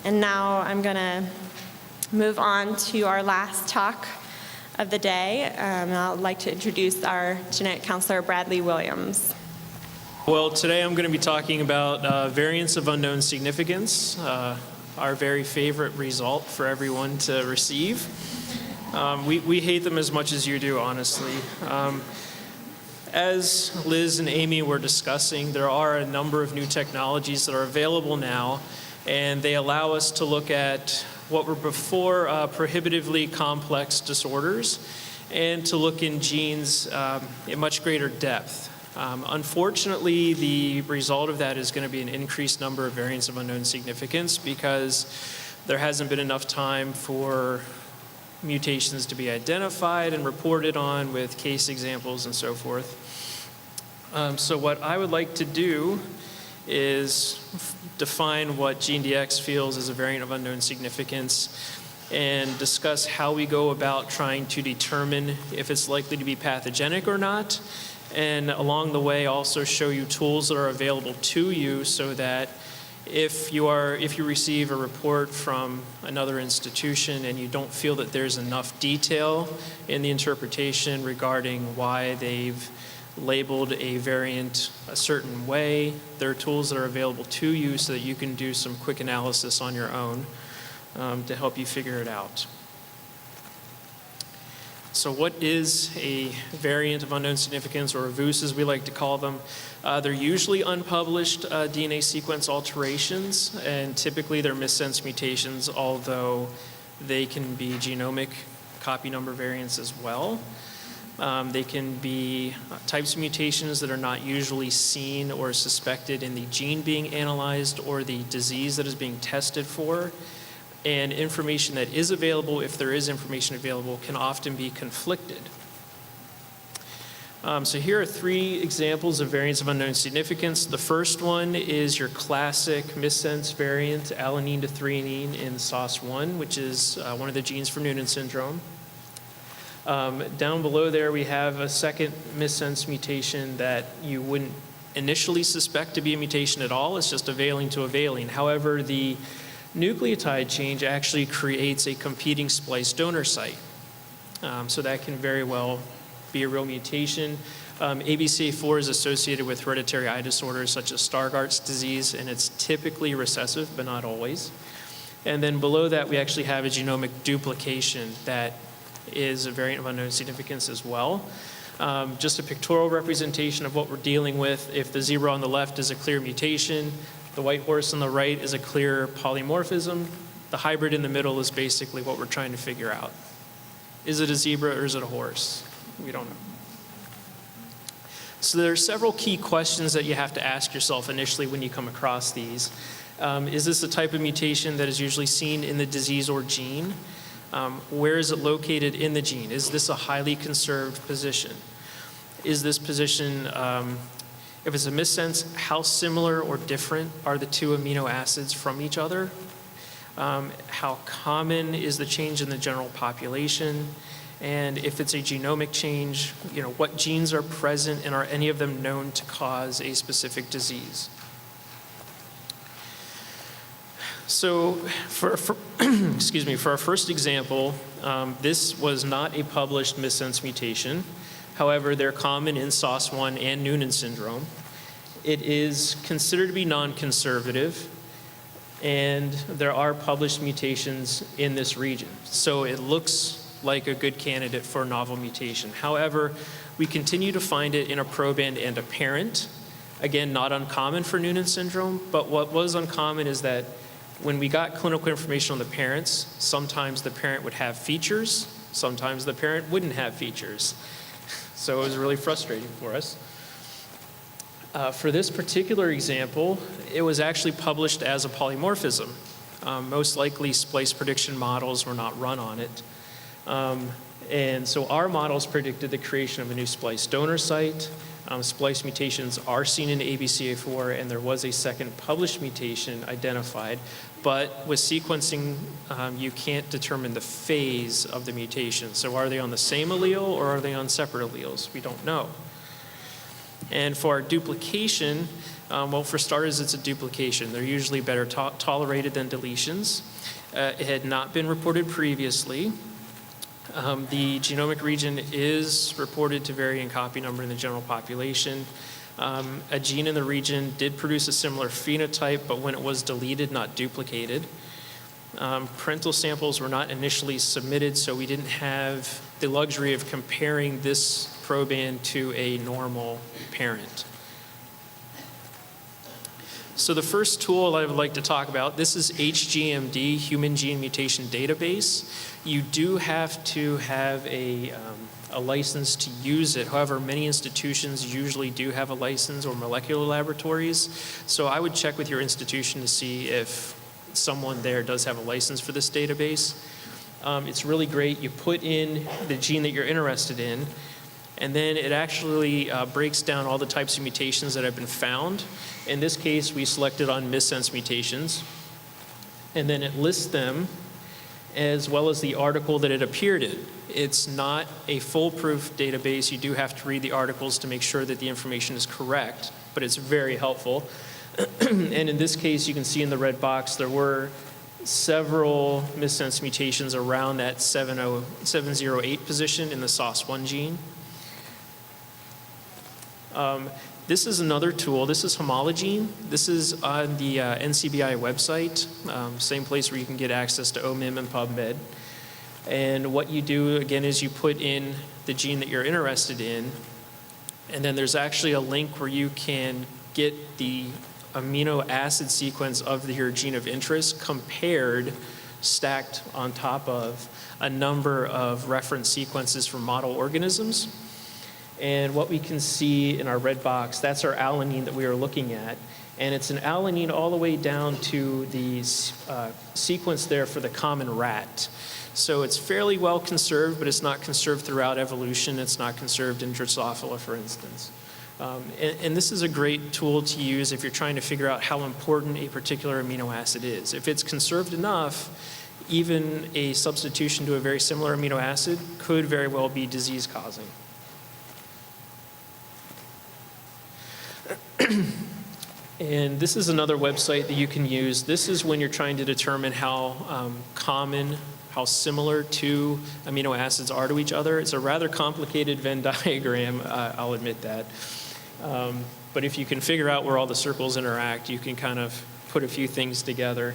And now I'm going to move on to our last talk of the day. I'd like to introduce our genetic counselor, Bradley Williams. Well, today I'm going to be talking about variants of unknown significance, our very favorite result for everyone to receive. We hate them as much as you do, honestly. As Liz and Amy were discussing, there are a number of new technologies that are available now, and they allow us to look at what were before prohibitively complex disorders and to look in genes in much greater depth. Unfortunately, the result of that is going to be an increased number of variants of unknown significance because there hasn't been enough time for mutations to be identified and reported on with case examples and so forth. So what I would like to do is define what GeneDx feels is a variant of unknown significance and discuss how we go about trying to determine if it's likely to be pathogenic or not, and along the way also show you tools that are available to you so that if you receive a report from another institution and you don't feel that there's enough detail in the interpretation regarding why they've labeled a variant a certain way, there are tools that are available to you so that you can do some quick analysis on your own to help you figure it out. So what is a variant of unknown significance, or a VOUS as we like to call them? They're usually unpublished DNA sequence alterations, and typically they're missense mutations, although they can be genomic copy number variants as well. They can be types of mutations that are not usually seen or suspected in the gene being analyzed or the disease that is being tested for. And information that is available, if there is information available, can often be conflicted. So here are 3 examples of variants of unknown significance. The first one is your classic missense variant, alanine to threonine in SOS1, which is one of the genes for Noonan syndrome. Down below there, we have a second missense mutation that you wouldn't initially suspect to be a mutation at all. It's just a valine to a valine. However, the nucleotide change actually creates a competing splice donor site. So that can very well be a real mutation. ABCA4 is associated with hereditary eye disorders such as Stargardt's disease, and it's typically recessive, but not always. And then below that, we actually have a genomic duplication that is a variant of unknown significance as well. Just a pictorial representation of what we're dealing with. If the zebra on the left is a clear mutation, the white horse on the right is a clear polymorphism. The hybrid in the middle is basically what we're trying to figure out. Is it a zebra or is it a horse? We don't know. So there are several key questions that you have to ask yourself initially when you come across these. Is this a type of mutation that is usually seen in the disease or gene? Where is it located in the gene? Is this a highly conserved position? Is this position, if it's a missense, how similar or different are the 2 amino acids from each other? How common is the change in the general population? And if it's a genomic change, what genes are present and are any of them known to cause a specific disease? So for our first example, this was not a published missense mutation. However, they're common in SOS1 and Noonan syndrome. It is considered to be non-conservative, and there are published mutations in this region. So it looks like a good candidate for a novel mutation. However, we continue to find it in a proband and a parent. Again, not uncommon for Noonan syndrome, but what was uncommon is that when we got clinical information on the parents, sometimes the parent would have features, sometimes the parent wouldn't have features. So it was really frustrating for us. For this particular example, it was actually published as a polymorphism. Most likely splice prediction models were not run on it. And so our models predicted the creation of a new splice donor site. Splice mutations are seen in ABCA4, and there was a second published mutation identified. But with sequencing, you can't determine the phase of the mutation. So are they on the same allele or are they on separate alleles? We don't know. And for our duplication, well, for starters, it's a duplication. They're usually better tolerated than deletions. It had not been reported previously. The genomic region is reported to vary in copy number in the general population. A gene in the region did produce a similar phenotype, but when it was deleted, not duplicated. Parental samples were not initially submitted, so we didn't have the luxury of comparing this proband to a normal parent. So the first tool I would like to talk about, this is HGMD, Human Gene Mutation Database. You do have to have a license to use it. However, many institutions usually do have a license, or molecular laboratories. So I would check with your institution to see if someone there does have a license for this database. It's really great. You put in the gene that you're interested in, and then it actually breaks down all the types of mutations that have been found. In this case, we selected on missense mutations, and then it lists them as well as the article that it appeared in. It's not a foolproof database. You do have to read the articles to make sure that the information is correct, but it's very helpful. And in this case, you can see in the red box, there were several missense mutations around that 708 position in the SOS1 gene. This is another tool. This is Homologene. This is on the NCBI website, same place where you can get access to OMIM and PubMed. And what you do, again, is you put in the gene that you're interested in, and then there's actually a link where you can get the amino acid sequence of your gene of interest compared, stacked on top of a number of reference sequences from model organisms. And what we can see in our red box, that's our alanine that we are looking at. And it's an alanine all the way down to the sequence there for the common rat. So it's fairly well conserved, but it's not conserved throughout evolution. It's not conserved in Drosophila, for instance. And this is a great tool to use if you're trying to figure out how important a particular amino acid is. If it's conserved enough, even a substitution to a very similar amino acid could very well be disease-causing. And this is another website that you can use. This is when you're trying to determine how common, how similar two amino acids are to each other. It's a rather complicated Venn diagram, I'll admit that. But if you can figure out where all the circles interact, you can kind of put a few things together.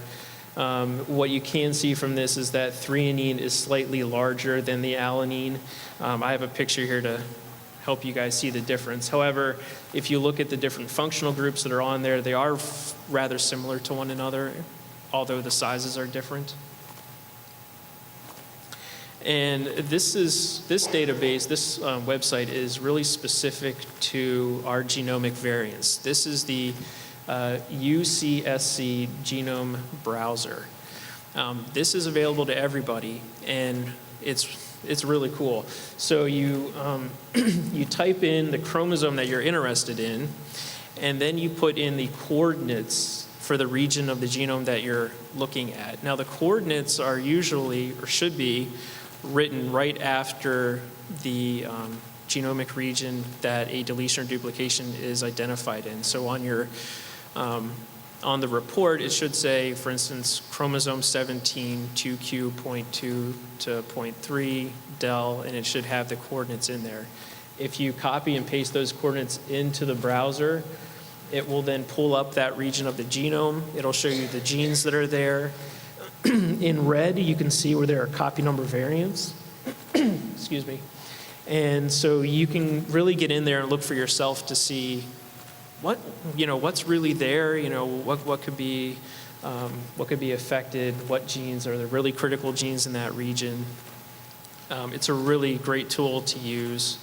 What you can see from this is that threonine is slightly larger than the alanine. I have a picture here to help you guys see the difference. However, if you look at the different functional groups that are on there, they are rather similar to one another, although the sizes are different. And this database, this website is really specific to our genomic variants. This is the UCSC genome browser. This is available to everybody, and it's really cool. So you, you type in the chromosome that you're interested in, and then you put in the coordinates for the region of the genome that you're looking at. Now the coordinates are usually, or should be, written right after the genomic region that a deletion or duplication is identified in. So on your on the report, it should say, for instance, chromosome 17, 2q.2 to 0.3 del, and it should have the coordinates in there. If you copy and paste those coordinates into the browser, it will then pull up that region of the genome. It'll show you the genes that are there. In red, you can see where there are copy number variants. Excuse me. And so you can really get in there and look for yourself to see what's really there, what could be affected, what genes are the really critical genes in that region. It's a really great tool to use.